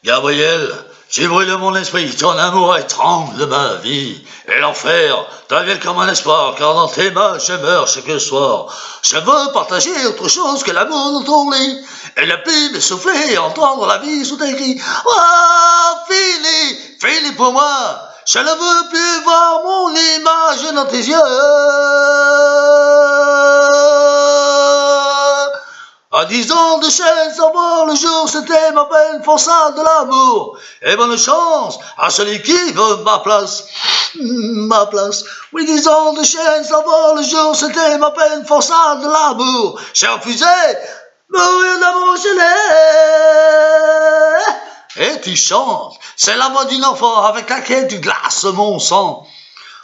Gabriel, tu brûles mon esprit, ton amour étrangle ma vie. Et l'enfer devient comme un espoir, car dans tes mains je meurs chaque soir. Je veux partager autre chose que l'amour dans ton lit, et ne plus m'essouffler et entendre la vie sous tes cris. Oh, finis pour moi, je ne veux plus voir mon image dans tes yeux. À 10 ans de chaîne sans voir le jour, c'était ma peine forçate de l'amour. Et bonne chance à celui qui veut ma place. Ma place. Oui, 10 ans de chaîne sans voir le jour, c'était ma peine forçate de l'amour. J'ai refusé mourir d'amour gelé. Et tu chantes, c'est la voix d'une enfant avec laquelle tu glaces mon sang.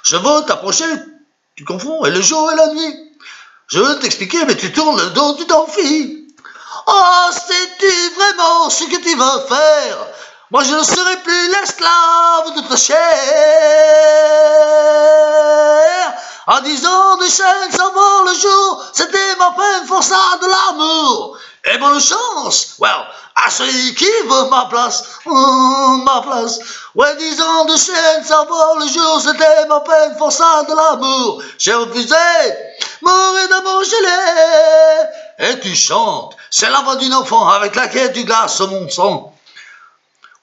Je veux t'approcher, tu confonds, et le jour et la nuit. Je veux t'expliquer, mais tu tournes le dos, tu t'enfuis. Oh, sais-tu vraiment ce que tu vas faire? Moi, je ne serai plus l'esclave de ta chair. À 10 ans de chaîne sans voir le jour, c'était ma peine forçate de l'amour. Et bonne chance, well, à celui qui veut ma place, ma place. Ouais, 10 ans de chaîne sans voir le jour, c'était ma peine forçate de l'amour. J'ai refusé mourir d'amour gelé. Et tu chantes, c'est la voix d'une enfant avec laquelle tu glaces mon sang.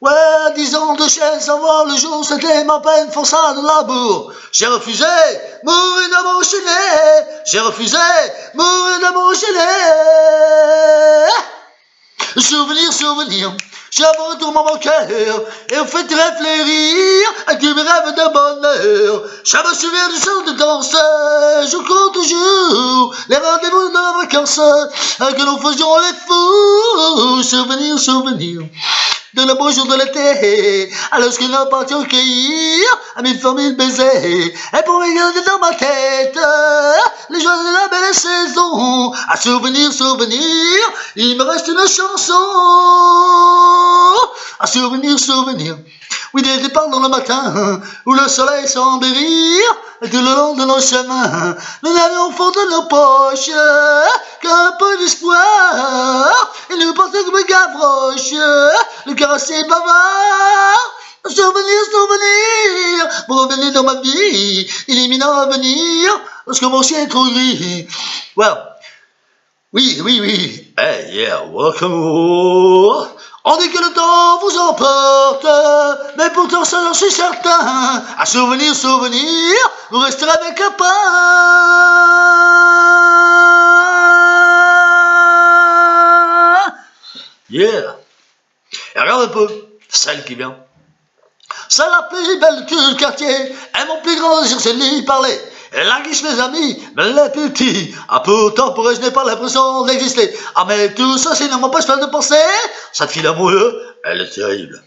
Ouais, 10 ans de chaîne sans voir le jour, c'était ma peine forçate de l'amour. J'ai refusé mourir d'amour gelé. J'ai refusé mourir d'amour gelé. Souvenir, souvenir, j'ai un retour dans mon cœur et vous faites réfléchir à tous mes rêves de bonheur. Je me souviens du jour de danse, je compte toujours les rendez-vous de vacances que nous faisions les fous. Souvenir, souvenir de le beau jour de l'été, alors que nous partions cueillir à mes formules baisers. Et pour me garder dans ma tête les joies de la belle saison. À souvenir, souvenir, il me reste une chanson. À souvenir, souvenir, oui, des départs dans le matin où le soleil semble rire tout le long de nos chemins. Nous n'avions au fond de nos poches qu'un peu d'espoir, et nous pensions comme Gavroche, le cœur assez bavard. Souvenir, souvenir, pour revenir dans ma vie, éliminant à venir, lorsque mon ciel est trop gris. Well, oui, hey, yeah, welcome. On dit que le temps vous emporte, mais pourtant ça j'en suis certain. À souvenir, souvenir, vous resterez avec un pain. Yeah. Et regarde un peu, celle qui vient. C'est la plus belle que le quartier, et mon plus grand désir c'est de lui parler. Elle languisse mes amis, mais les petits. Ah, pourtant pour eux je n'ai pas l'impression d'exister. Ah, mais tout ça, ça ne m'empêche pas de penser. Cette fille amoureuse, elle est terrible.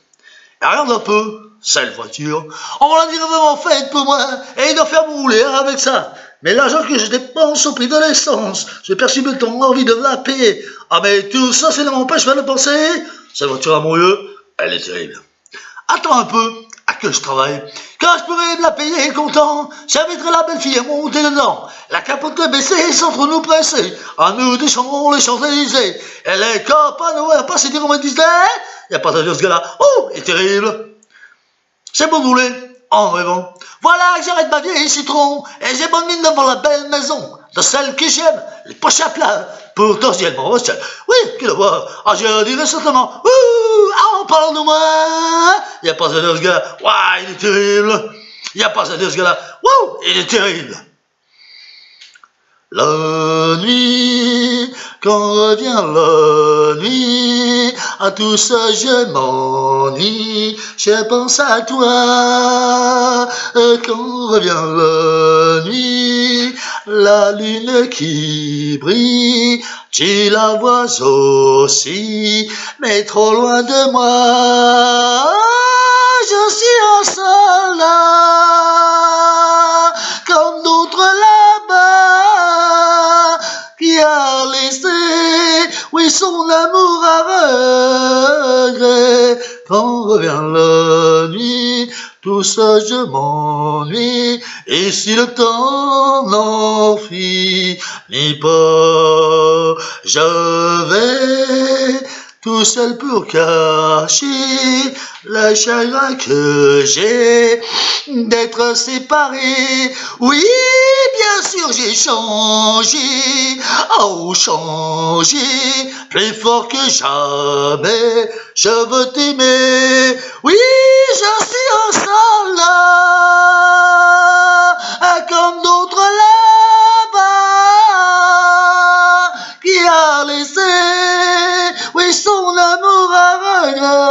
Et regarde un peu, cette voiture. On l'a dit vraiment faite pour moi, et il doit faire rouler avec ça. Mais l'argent que je dépense au prix de l'essence, je perçois ton envie de la payer. Ah, mais tout ça, ça ne m'empêche pas de penser. Cette voiture amoureuse, elle est terrible. Attends un peu, à que je travaille. Quand je pourrais me la payer content, j'inviterai la belle fille à monter dedans. La capote baissée sans trop nous presser. À nous déchirons les Champs-Élysées. Et les copains ne voient pas se dire, on me disait, il n'y a pas de ce gars-là. Oh, il est terrible. C'est beau rouler, en rêvant. Voilà que j'arrête ma vieille citron. Et j'ai bonne mine devant la belle maison. De celle que j'aime, les poches à plat. Potentiellement, oui, qui le voit. Ah, je dirais certainement, ouh, parle-nous-moi. Il n'y a pas à dire ce gars-là. Ouah, il est terrible. Il n'y a pas à dire ce gars-là. Wouh, il est terrible. La nuit, quand revient la nuit, à tout ça je m'ennuie, je pense à toi. Quand revient la nuit, la lune qui brille, tu la vois aussi, mais trop loin de moi. Je suis en soldat, comme d'autres là-bas, qui a laissé, oui, son amour à regret. Quand revient la nuit, tout ça je m'ennuie, et si le temps n'en finit pas, je vais tout seul pour cacher le chagrin que j'ai d'être séparé. Oui, bien sûr, j'ai changé, oh, changé, plus fort que jamais, je veux t'aimer. Oui, je suis un soldat, comme d'autres là-bas, qui a laissé, oui, son amour à regret.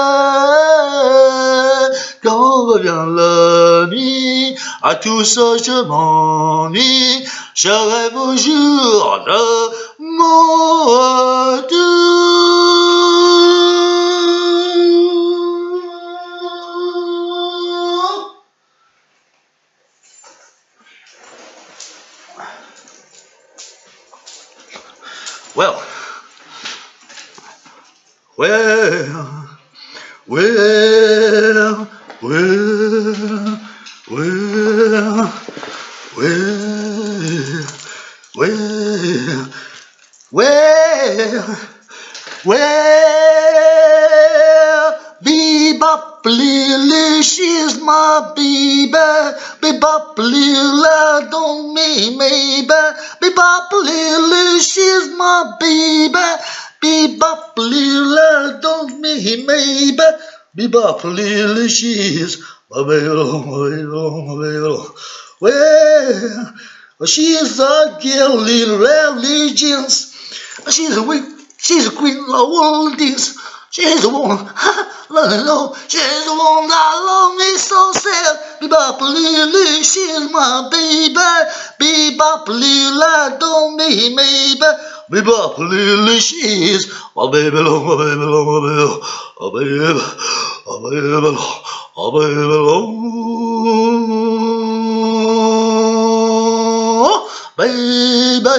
Quand revient la nuit, à tout ça je m'ennuie, je rêve au jour de mon retour. Well, Bebop Lily, she's my baby. Bebop Lily, don't me maybe. Bebop Lily, she's my baby. Bebop Lily, don't me maybe. Bebop Lily, she's my baby, my baby. Well, she's a girl in religions. She's a queen of all things. She's the one, she's the one that loves me so sad. Bebop Lily, she's my baby. Bebop Lily, don't me maybe. Bebop Lily, she's my baby, my baby, my baby, my baby, my baby, baby.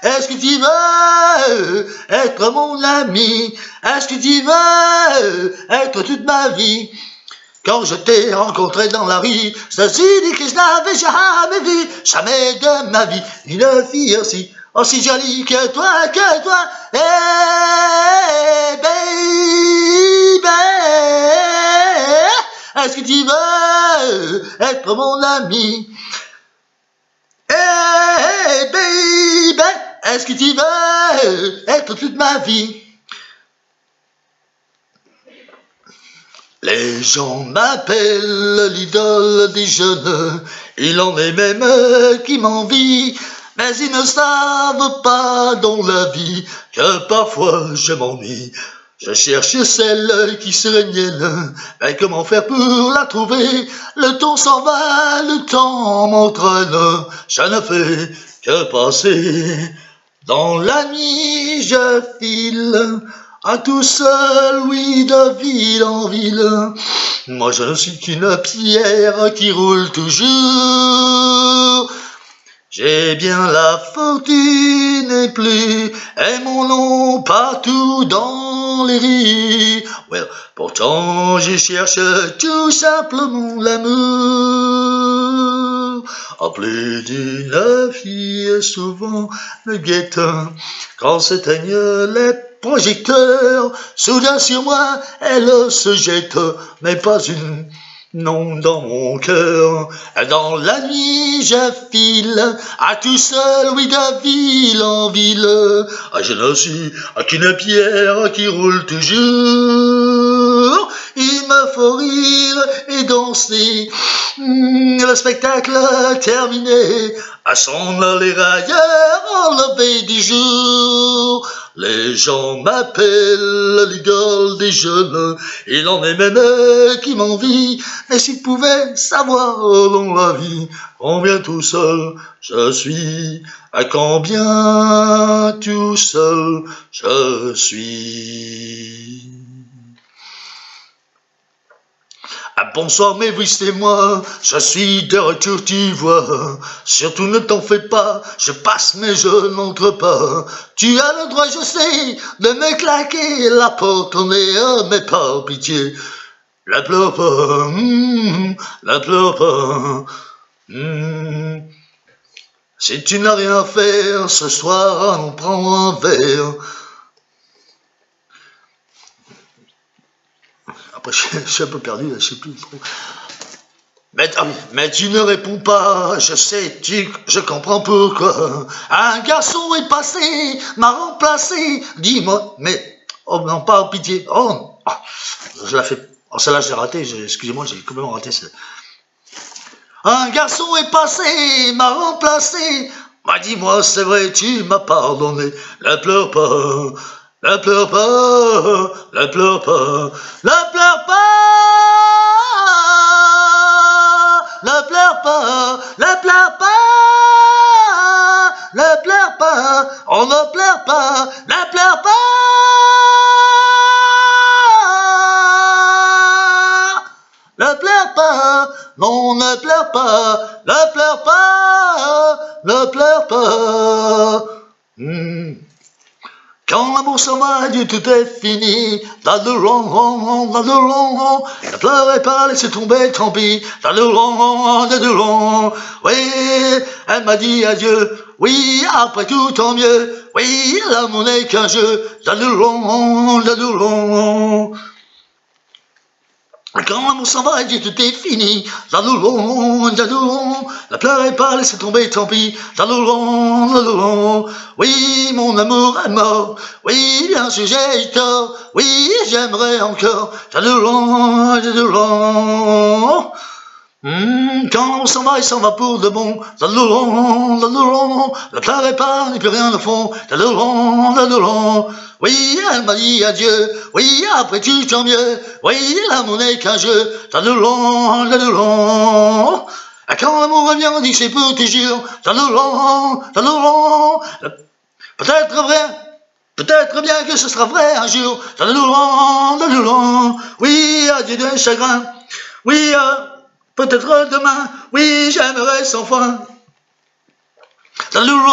Est-ce que tu veux être mon ami? Est-ce que tu veux être toute ma vie? Quand je t'ai rencontré dans la rue, ceci dit que je n'avais jamais vu, jamais de ma vie, une fille aussi jolie que toi, Hey, baby, est-ce que tu veux être mon ami? Hey, baby, est-ce que tu veux être toute ma vie? Les gens m'appellent l'idole des jeunes, il en est même qui m'envient, mais ils ne savent pas dans la vie que parfois je m'ennuie. Je cherche celle qui serait mienne, mais comment faire pour la trouver? Le temps s'en va, le temps m'entraîne, je ne fais que passer. Dans la nuit, je file, à tout seul, oui, de ville en ville. Moi, je ne suis qu'une pierre qui roule toujours. J'ai bien la fortune et plus, et mon nom partout dans les rues. Well, pourtant, je cherche tout simplement l'amour. En plus d'une fille, souvent me guette. Quand s'éteignent les projecteurs, soudain sur moi, elle se jette, mais pas une. Non, dans mon cœur, dans la nuit je file, à tout seul, oui, de ville en ville. Je ne suis qu'une pierre qui roule toujours. Il me faut rire et danser, le spectacle terminé, à s'en aller ailleurs, enlever du jour. Les gens m'appellent l'idole des jeunes, il en est même qui m'envient, mais s'ils pouvaient savoir dans la vie combien tout seul je suis, à combien tout seul je suis. Ah, bonsoir, mais oui, c'est moi, je suis de retour, tu vois. Surtout ne t'en fais pas, je passe mais je n'entre pas. Tu as le droit, je sais, de me claquer la porte au nez, mais par pitié. La pleure pas, la pleure pas. Si tu n'as rien à faire, ce soir, on prend un verre. Après, je suis un peu perdu, là, je sais plus trop. Mais tu ne réponds pas, je sais, je comprends pourquoi. Un garçon est passé, m'a remplacé, dis-moi, mais, oh non, pas en pitié, oh, je la fais, oh celle-là j'ai raté, excusez-moi, j'ai complètement raté celle. Un garçon est passé, m'a remplacé, m'a dis-moi, c'est vrai, tu m'as pardonné, ne pleure pas, ne pleure pas, ne pleure pas, ne pleure pas. Ne pleure pas, ne pleure pas, ne pleure pas, on ne pleure pas, ne pleure pas, ne pleure pas, non, ne pleure pas, ne pleure pas, ne pleure pas. Quand l'amour s'en va, Dieu, tout est fini. Dans le long, dans le long, ne pleurez pas, laissez tomber, tant pis. Dans le long, oui, elle m'a dit adieu. Oui, après tout, tant mieux. Oui, l'amour n'est qu'un jeu. Dans le long. Quand l'amour s'en va, Dieu, tout est fini. Dans le long, ne pleurez pas, laissez tomber, tant pis. Dans le long, oui, mon amour est mort. Oui, bien sûr, j'ai tort. Oui, j'aimerais encore. Dans le long. Quand on s'en va, il s'en va pour de bon. Dans le long, ne pleurez pas, il n'y a plus rien au fond. Dans le long, oui, elle m'a dit adieu. Oui, après tu tant mieux. Oui, l'amour n'est qu'un jeu. Dans le long. Et quand l'amour revient, on dit c'est pour toujours. Dans le long. Peut-être bien que ce sera vrai un jour. Dans le long. Oui, adieu de chagrin. Oui, peut-être demain, oui, j'aimerais sans fin. Dans le long.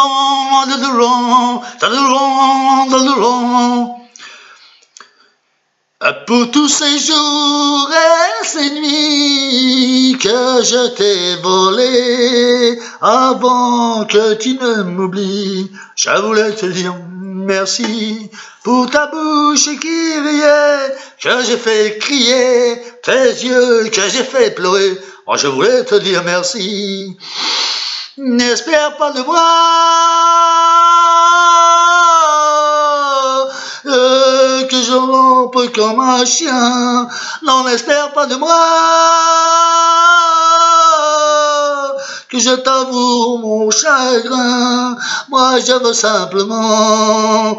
Pour tous ces jours et ces nuits que je t'ai volé, avant que tu ne m'oublies, je voulais te dire merci pour ta bouche qui riait, que j'ai fait crier, tes yeux que j'ai fait pleurer. Oh, je voulais te dire merci. N'espère pas de moi que je rompe comme un chien. Non, n'espère pas de moi que je t'avoue mon chagrin. Moi, je veux simplement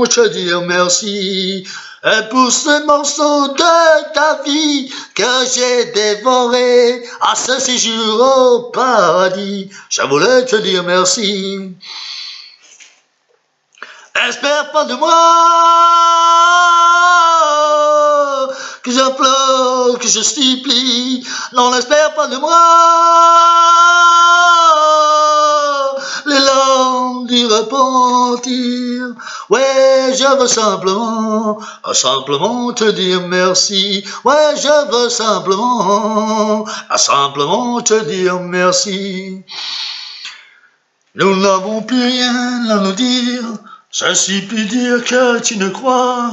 te dire merci. Et pour ce morceau de ta vie que j'ai dévoré à ce séjour au paradis, je voulais te dire merci. Espère pas de moi que j'implore, que je supplie. Non, n'espère pas de moi les larmes du repentir. Ouais, je veux simplement te dire merci. Ouais, je veux simplement te dire merci. Nous n'avons plus rien à nous dire. Je supplie dire que tu ne crois.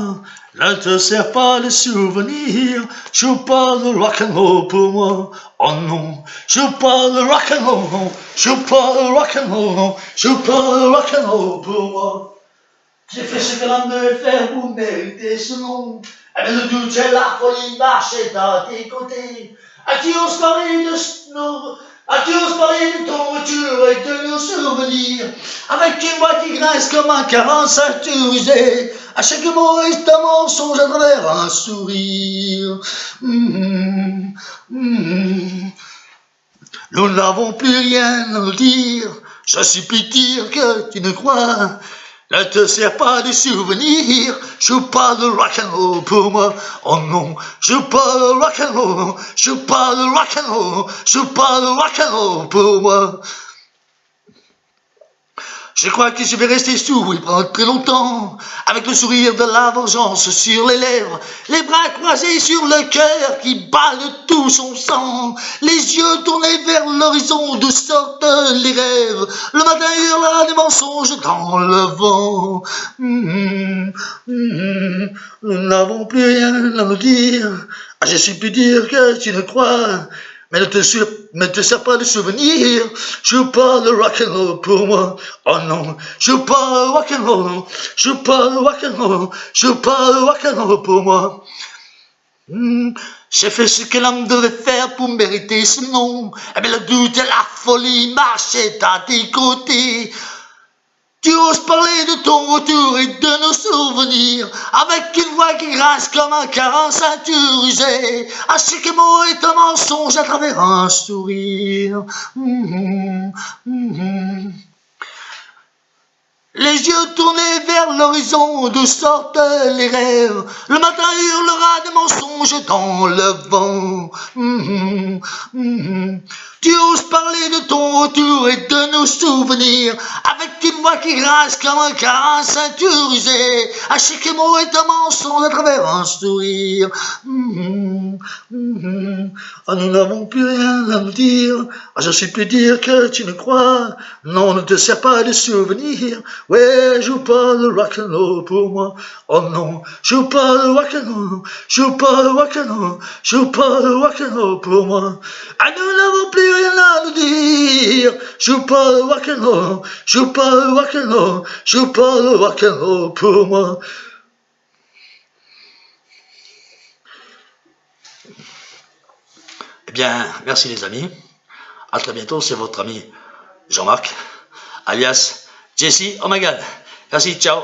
Ne te sers pas les souvenirs. Joue pas le rock'n'roll pour moi. Oh non, joue pas le rock'n'roll. Joue pas le rock'n'roll. Joue pas le rock'n'roll pour moi. J'ai fait ce que l'homme devait faire pour mériter ce nom. Et le doute et la folie marchaient à tes côtés. As-tu osé parler de ton retour et de nos souvenirs? Avec une voix qui grince comme un 47 usé. À chaque mot est un mensonge à travers un sourire. Nous n'avons plus rien à nous dire. Je supplie dire que tu ne crois. Ne te sers pas des souvenirs. Joue pas le rock'n'roll pour moi. Oh non, joue pas le rock'n'roll. Joue pas le rock'n'roll. Joue pas le rock'n'roll pour moi. Je crois que je vais rester sourd et pendant très longtemps, avec le sourire de la vengeance sur les lèvres, les bras croisés sur le cœur qui bat de tout son sang, les yeux tournés vers l'horizon d'où sortent les rêves. Le matin hurlera des mensonges dans le vent. Nous n'avons plus rien à nous dire. Ah, je suis plus dire que tu ne crois. Mais ne te sers pas de souvenirs. Je parle rock'n'roll pour moi. Oh non, je parle rock'n'roll. Je parle rock'n'roll. Je parle rock'n'roll pour moi. J'ai fait ce que l'homme devait faire pour mériter ce nom. Mais le doute et la folie marchaient à tes côtés. Tu oses parler de ton retour et de nos souvenirs, avec une voix qui grince comme un carin ceinture usée. À chaque mot est un mensonge à travers un sourire. Les yeux tournés vers l'horizon d'où sortent les rêves. Le matin hurlera des mensonges dans le vent. Tu oses parler de ton retour et de nos souvenirs, avec une voix qui grince comme un carin ceinture usée. À chaque mot est un mensonge à travers un sourire. Ah, nous n'avons plus rien à nous dire. Ah, je sais plus dire que tu ne crois. Non, ne te sers pas de souvenirs. Ouais, je parle rock'n'roll pour moi. Oh non, je parle rock'n'roll. Je parle rock'n'roll. Je parle rock'n'roll pour moi. Ah, nous n'avons plus rien à nous dire. Je parle rock'n'roll. Je parle rock'n'roll. Je parle rock'n'roll pour moi. Eh bien, merci les amis. À très bientôt, c'est votre ami Jean-Marc, alias Jesse. Oh my God. Merci, ciao.